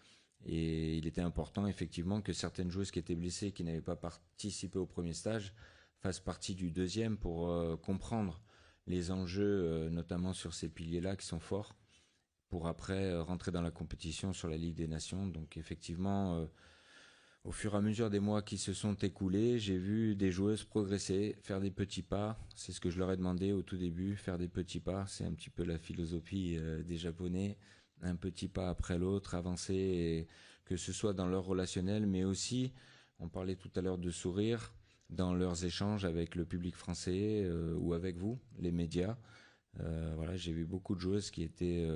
Et il était important effectivement que certaines joueuses qui étaient blessées, qui n'avaient pas participé au premier stage, fassent partie du deuxième pour comprendre les enjeux, notamment sur ces piliers-là qui sont forts, pour après rentrer dans la compétition sur la Ligue des Nations. Donc effectivement, au fur et à mesure des mois qui se sont écoulés, j'ai vu des joueuses progresser, faire des petits pas. C'est ce que je leur ai demandé au tout début, faire des petits pas. C'est un petit peu la philosophie des Japonais, un petit pas après l'autre, avancer, et que ce soit dans leur relationnel, mais aussi, on parlait tout à l'heure de sourire, dans leurs échanges avec le public français ou avec vous, les médias. Voilà, j'ai vu beaucoup de joueuses qui étaient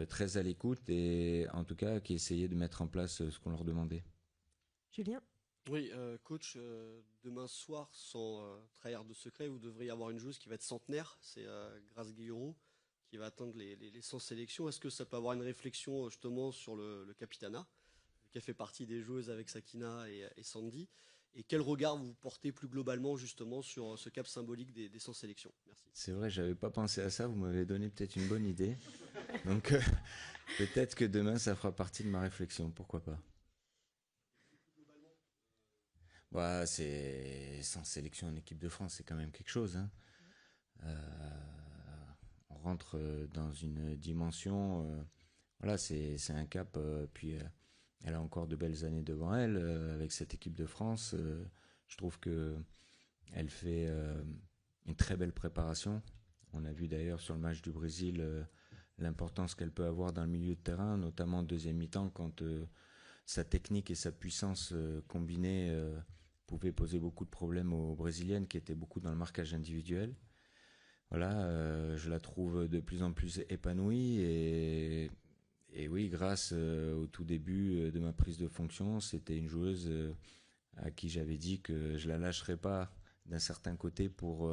très à l'écoute et en tout cas qui essayaient de mettre en place ce qu'on leur demandait. Julien? Oui, coach, demain soir, sans trahir de secret, vous devriez avoir une joueuse qui va être centenaire, c'est Grace Guillaume, qui va atteindre les 100 sélections. Est-ce que ça peut avoir une réflexion justement sur le capitanat, qui a fait partie des joueuses avec Sakina et Sandy? Et quel regard vous portez plus globalement justement sur ce cap symbolique des 100 sélections? Merci. C'est vrai, j'avais pas pensé à ça, vous m'avez donné peut-être une bonne idée. Donc peut-être que demain ça fera partie de ma réflexion, pourquoi pas. Ouais, c'est 100 sélections en équipe de France, c'est quand même quelque chose. Hein. On rentre dans une dimension, voilà, c'est un cap, puis elle a encore de belles années devant elle avec cette équipe de France. Je trouve que elle fait une très belle préparation. On a vu d'ailleurs sur le match du Brésil l'importance qu'elle peut avoir dans le milieu de terrain, notamment en deuxième mi-temps, quand sa technique et sa puissance combinée pouvaient poser beaucoup de problèmes aux Brésiliennes qui étaient beaucoup dans le marquage individuel. Voilà, je la trouve de plus en plus épanouie et oui, grâce au tout début de ma prise de fonction, c'était une joueuse à qui j'avais dit que je la lâcherais pas d'un certain côté pour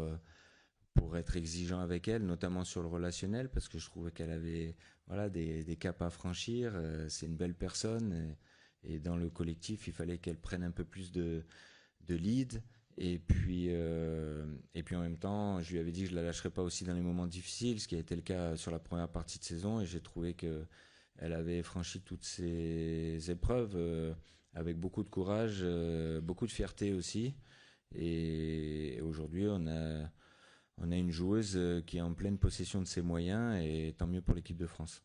être exigeant avec elle, notamment sur le relationnel, parce que je trouvais qu'elle avait voilà, des caps à franchir. C'est une belle personne et dans le collectif, il fallait qu'elle prenne un peu plus de lead. Et puis en même temps, je lui avais dit que je la lâcherais pas aussi dans les moments difficiles, ce qui a été le cas sur la première partie de saison. Et j'ai trouvé qu'elle avait franchi toutes ces épreuves avec beaucoup de courage, beaucoup de fierté aussi. Et aujourd'hui, on a une joueuse qui est en pleine possession de ses moyens et tant mieux pour l'équipe de France.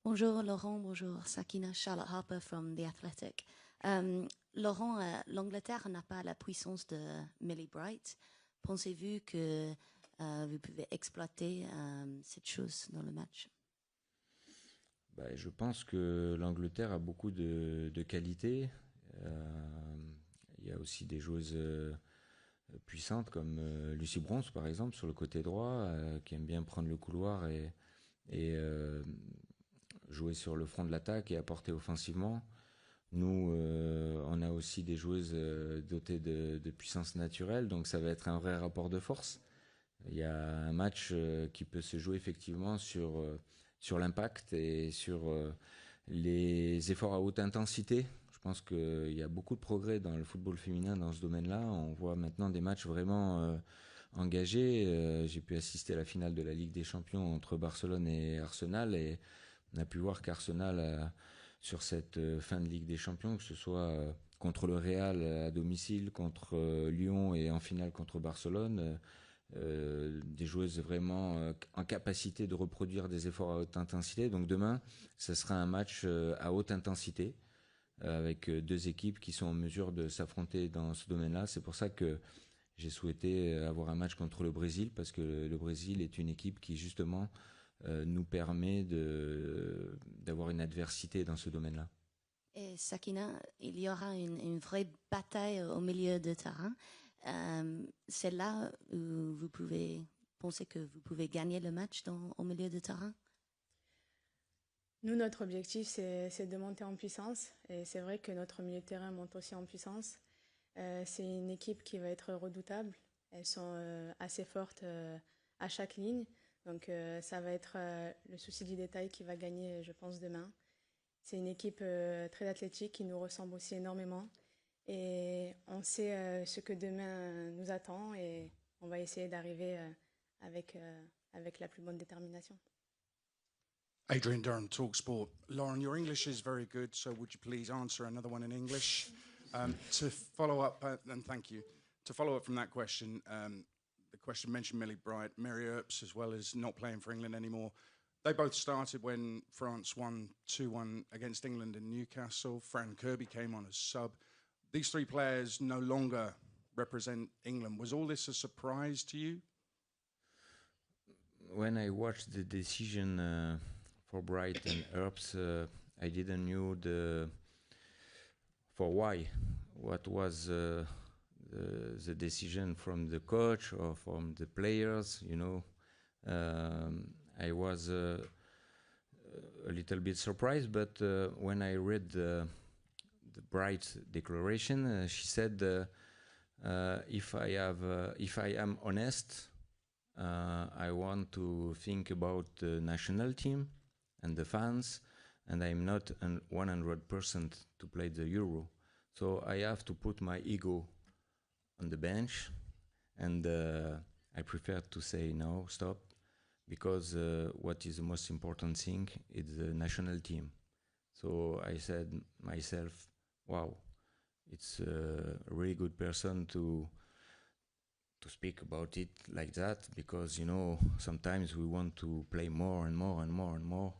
Bonjour Laurent, bonjour Sakina, Charlotte Harper from The Athletic. Laurent, l'Angleterre n'a pas la puissance de Millie Bright. Pensez-vous que vous pouvez exploiter cette chose dans le match? Je pense que l'Angleterre a beaucoup de qualités. Il y a aussi des joueuses puissantes comme Lucy Bronze par exemple sur le côté droit qui aime bien prendre le couloir et jouer sur le front de l'attaque et apporter offensivement. Nous, on a aussi des joueuses dotées de puissance naturelle, donc ça va être un vrai rapport de force. Il y a un match qui peut se jouer effectivement sur l'impact et sur les efforts à haute intensité. Je pense qu'il y a beaucoup de progrès dans le football féminin dans ce domaine-là. On voit maintenant des matchs vraiment engagés. J'ai pu assister à la finale de la Ligue des Champions entre Barcelone et Arsenal et on a pu voir qu'Arsenal, sur cette fin de Ligue des Champions, que ce soit contre le Real à domicile, contre Lyon et en finale contre Barcelone, des joueuses vraiment en capacité de reproduire des efforts à haute intensité. Donc demain, ce sera un match à haute intensité avec deux équipes qui sont en mesure de s'affronter dans ce domaine-là. C'est pour ça que j'ai souhaité avoir un match contre le Brésil, parce que le Brésil est une équipe qui justement nous permet d'avoir une adversité dans ce domaine-là. Et Sakina, il y aura une vraie bataille au milieu de terrain. C'est là où vous pouvez penser que vous pouvez gagner le match au milieu de terrain? Nous, notre objectif, c'est de monter en puissance. Et c'est vrai que notre milieu de terrain monte aussi en puissance. C'est une équipe qui va être redoutable. Elles sont assez fortes à chaque ligne. Donc ça va être le souci du détail qui va gagner, je pense, demain. C'est une équipe très athlétique qui nous ressemble aussi énormément. Et on sait ce que demain nous attend et on va essayer d'arriver avec la plus bonne détermination. Adrian Durham, TalkSport. Lauren, your English is very good, so would you please answer another one in English? To follow up, and thank you. To follow up from that question, the question mentioned Millie Bright, Mary Earps, as well as not playing for England anymore. They both started when France won 2-1 against England in Newcastle. Fran Kirby came on as sub. These three players no longer represent England. Was all this a surprise to you? When I watched the decision for Bright and Earps, I didn't know for why. What was the decision from the coach or from the players? You know, I was a little bit surprised, but when I read the Bright declaration, she said, "If I am honest, I want to think about the national team and the fans, and I'm not 100% to play the Euro. So I have to put my ego on the bench, and I prefer to say no, stop, because what is the most important thing is the national team." So I said myself, wow, it's a really good person to speak about it like that, because, you know, sometimes we want to play more and more and more and more,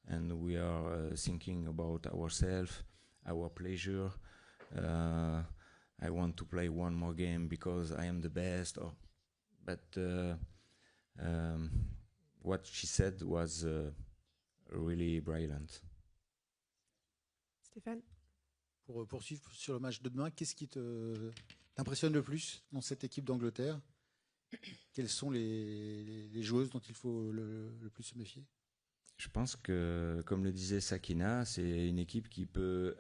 and we are thinking about ourselves, our pleasure. I want to play one more game because I am the best. But what she said was really brilliant. Stéphane? Pour poursuivre sur le match de demain, qu'est-ce qui t'impressionne le plus dans cette équipe d'Angleterre? Quelles sont les joueuses dont il faut le plus se méfier? Je pense que, comme le disait Sakina, c'est une équipe qui peut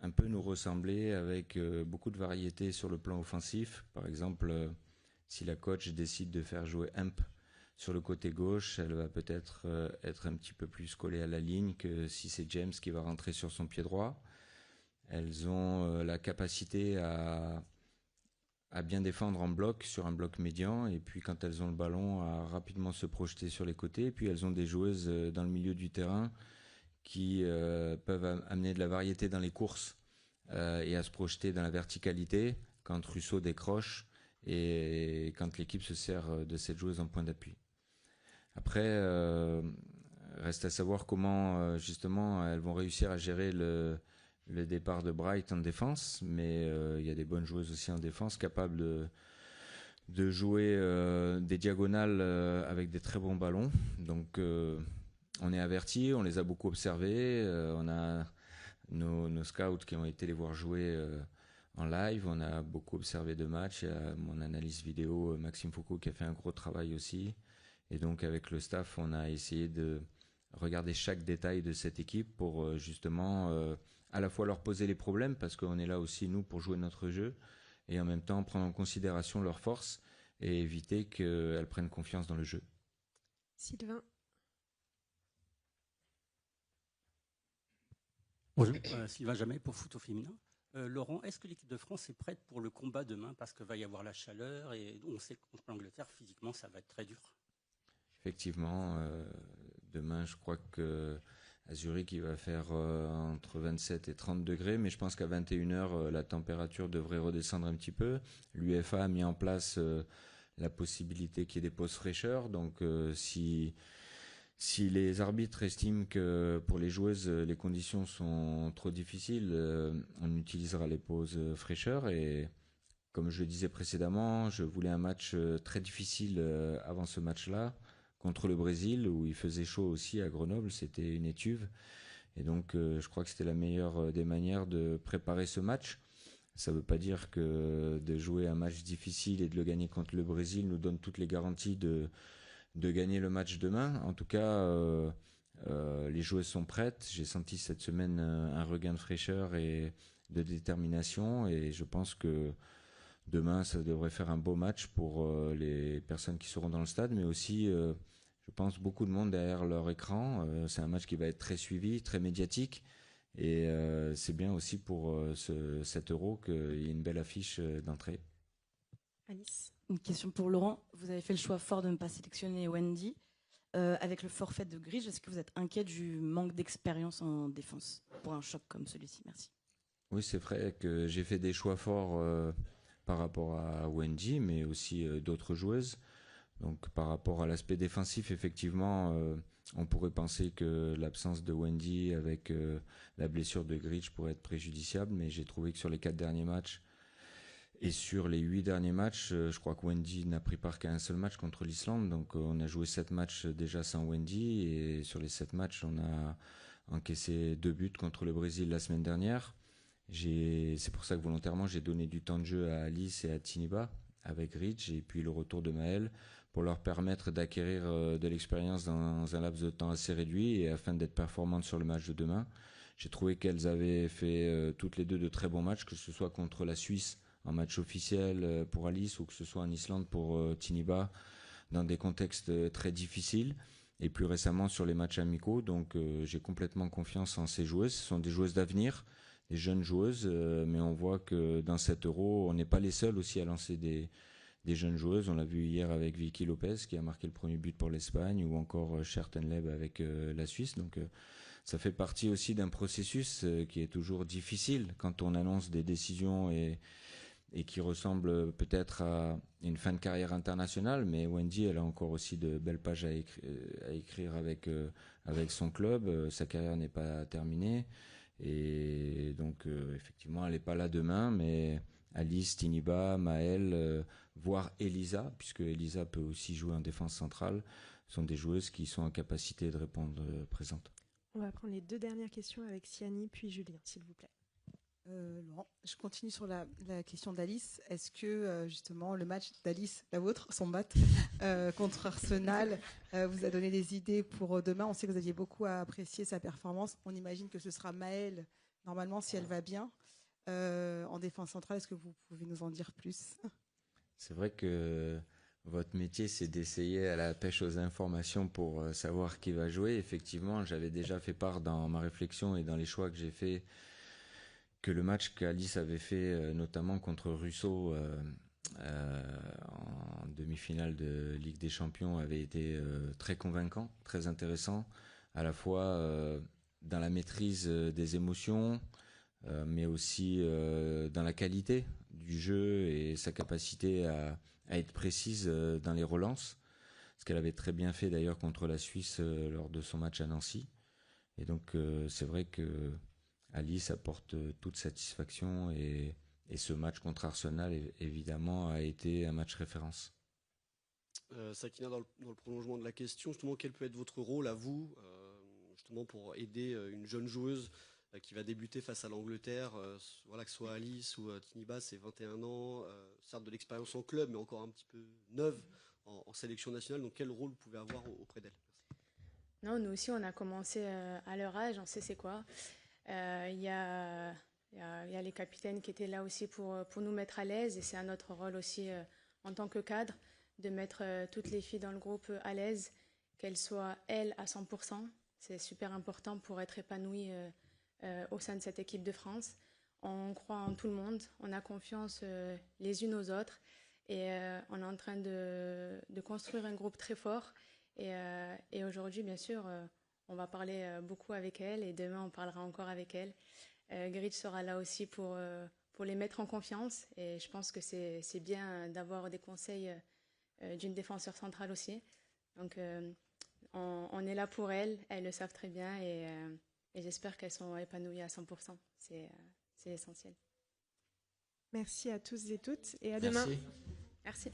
un peu nous ressembler, avec beaucoup de variété sur le plan offensif. Par exemple, si la coach décide de faire jouer Imp sur le côté gauche, elle va peut-être être un petit peu plus collée à la ligne que si c'est James qui va rentrer sur son pied droit. Elles ont la capacité à bien défendre en bloc, sur un bloc médian, et puis quand elles ont le ballon, à rapidement se projeter sur les côtés. Et puis elles ont des joueuses dans le milieu du terrain qui peuvent amener de la variété dans les courses et à se projeter dans la verticalité quand Russo décroche et quand l'équipe se sert de cette joueuse en point d'appui. Après, Reste à savoir comment justement elles vont réussir à gérer le départ de Bright en défense, mais il y a des bonnes joueuses aussi en défense capables de jouer des diagonales avec des très bons ballons. Donc on est avertis, on les a beaucoup observés, on a nos scouts qui ont été les voir jouer en live, on a beaucoup observé de matchs, il y a mon analyse vidéo Maxime Foucault qui a fait un gros travail aussi, et donc avec le staff on a essayé de regarder chaque détail de cette équipe pour justement à la fois leur poser les problèmes, parce qu'on est là aussi nous pour jouer notre jeu, et en même temps prendre en considération leurs forces et éviter qu'elles prennent confiance dans le jeu. Sylvain. Bonjour, Sylvain Jamet pour Foot au féminin. Laurent, est-ce que l'équipe de France est prête pour le combat demain, parce qu'il va y avoir la chaleur et on sait que contre l'Angleterre, physiquement, ça va être très dur. Effectivement, demain, je crois que à Zurich, il va faire entre 27 et 30 degrés, mais je pense qu'à 21h, la température devrait redescendre un petit peu. L'UEFA a mis en place la possibilité qu'il y ait des pauses fraîcheurs, donc si les arbitres estiment que pour les joueuses, les conditions sont trop difficiles, on utilisera les pauses fraîcheurs. Et comme je le disais précédemment, je voulais un match très difficile avant ce match-là, contre le Brésil, où il faisait chaud aussi à Grenoble, c'était une étuve. Et donc je crois que c'était la meilleure des manières de préparer ce match. Ça ne veut pas dire que de jouer un match difficile et de le gagner contre le Brésil nous donne toutes les garanties de gagner le match demain. En tout cas, les joueuses sont prêtes. J'ai senti cette semaine un regain de fraîcheur et de détermination, et je pense que demain, ça devrait faire un beau match pour les personnes qui seront dans le stade, mais aussi, je pense, beaucoup de monde derrière leur écran. C'est un match qui va être très suivi, très médiatique, et c'est bien aussi pour cet Euro qu'il y ait une belle affiche d'entrée. Alice. Une question pour Laurent. Vous avez fait le choix fort de ne pas sélectionner Wendy. Avec le forfait de Grige, est-ce que vous êtes inquiet du manque d'expérience en défense pour un choc comme celui-ci? Merci. Oui, c'est vrai que j'ai fait des choix forts par rapport à Wendy, mais aussi d'autres joueuses. Donc par rapport à l'aspect défensif, effectivement, on pourrait penser que l'absence de Wendy avec la blessure de Grige pourrait être préjudiciable, mais j'ai trouvé que sur les 4 derniers matchs et sur les 8 derniers matchs, je crois que Wendy n'a pris part qu'à un seul match contre l'Islande. Donc on a joué 7 matchs déjà sans Wendy, et sur les 7 matchs, on a encaissé 2 buts contre le Brésil la semaine dernière. C'est pour ça que volontairement j'ai donné du temps de jeu à Alice et à Tiniba avec Rich, et puis le retour de Maëlle pour leur permettre d'acquérir de l'expérience dans un laps de temps assez réduit, et afin d'être performantes sur le match de demain. J'ai trouvé qu'elles avaient fait toutes les deux de très bons matchs, que ce soit contre la Suisse en match officiel pour Alice, ou que ce soit en Islande pour Tiniba, dans des contextes très difficiles, et plus récemment sur les matchs amicaux. Donc j'ai complètement confiance en ces joueuses. Ce sont des joueuses d'avenir, des jeunes joueuses, mais on voit que dans cet Euro, on n'est pas les seuls aussi à lancer des jeunes joueuses. On l'a vu hier avec Vicky Lopez qui a marqué le premier but pour l'Espagne, ou encore Schertenleb avec la Suisse. Donc ça fait partie aussi d'un processus qui est toujours difficile quand on annonce des décisions et qui ressemble peut-être à une fin de carrière internationale. Mais Wendy, elle a encore aussi de belles pages à écrire avec son club. Sa carrière n'est pas terminée. Et donc, effectivement, elle n'est pas là demain, mais Alice, Tiniba, Maëlle, voire Elisa, puisque Elisa peut aussi jouer en défense centrale, sont des joueuses qui sont en capacité de répondre présentes. On va prendre les 2 dernières questions avec Siani puis Julien, s'il vous plaît. Laurent, je continue sur la question d'Alice. Est-ce que justement le match d'Alice, la vôtre, son match contre Arsenal, vous a donné des idées pour demain? On sait que vous aviez beaucoup apprécié sa performance. On imagine que ce sera Maëlle, normalement, si elle va bien, en défense centrale. Est-ce que vous pouvez nous en dire plus? C'est vrai que votre métier, c'est d'essayer à la pêche aux informations pour savoir qui va jouer. Effectivement, j'avais déjà fait part dans ma réflexion et dans les choix que j'ai faits que le match qu'Alice avait fait notamment contre Russo en demi-finale de Ligue des Champions avait été très convaincant, très intéressant, à la fois dans la maîtrise des émotions, mais aussi dans la qualité du jeu et sa capacité à être précise dans les relances. ce qu'elle avait très bien fait d'ailleurs contre la Suisse lors de son match à Nancy. Et donc c'est vrai que Alice apporte toute satisfaction et ce match contre Arsenal évidemment a été un match référence. Sakina, dans le prolongement de la question, justement, quel peut être votre rôle à vous, justement, pour aider une jeune joueuse qui va débuter face à l'Angleterre, voilà, que ce soit Alice ou Tiniba, c'est 21 ans, certes de l'expérience en club, mais encore un petit peu neuve en sélection nationale. Donc quel rôle vous pouvez avoir auprès d'elle? Non, nous aussi, on a commencé à leur âge, on sait c'est quoi. Il y a les capitaines qui étaient là aussi pour nous mettre à l'aise, et c'est à notre rôle aussi en tant que cadre de mettre toutes les filles dans le groupe à l'aise, qu'elles soient elles à 100%. C'est super important pour être épanouies au sein de cette équipe de France. On croit en tout le monde, on a confiance les unes aux autres, et on est en train de construire un groupe très fort. Et aujourd'hui, bien sûr, on va parler beaucoup avec elles, et demain, on parlera encore avec elles. Grid sera là aussi pour les mettre en confiance, et je pense que c'est bien d'avoir des conseils d'une défenseur centrale aussi. Donc, on est là pour elles le savent très bien, et j'espère qu'elles sont épanouies à 100%. C'est essentiel. Merci à tous et toutes, et à demain. Merci. Merci.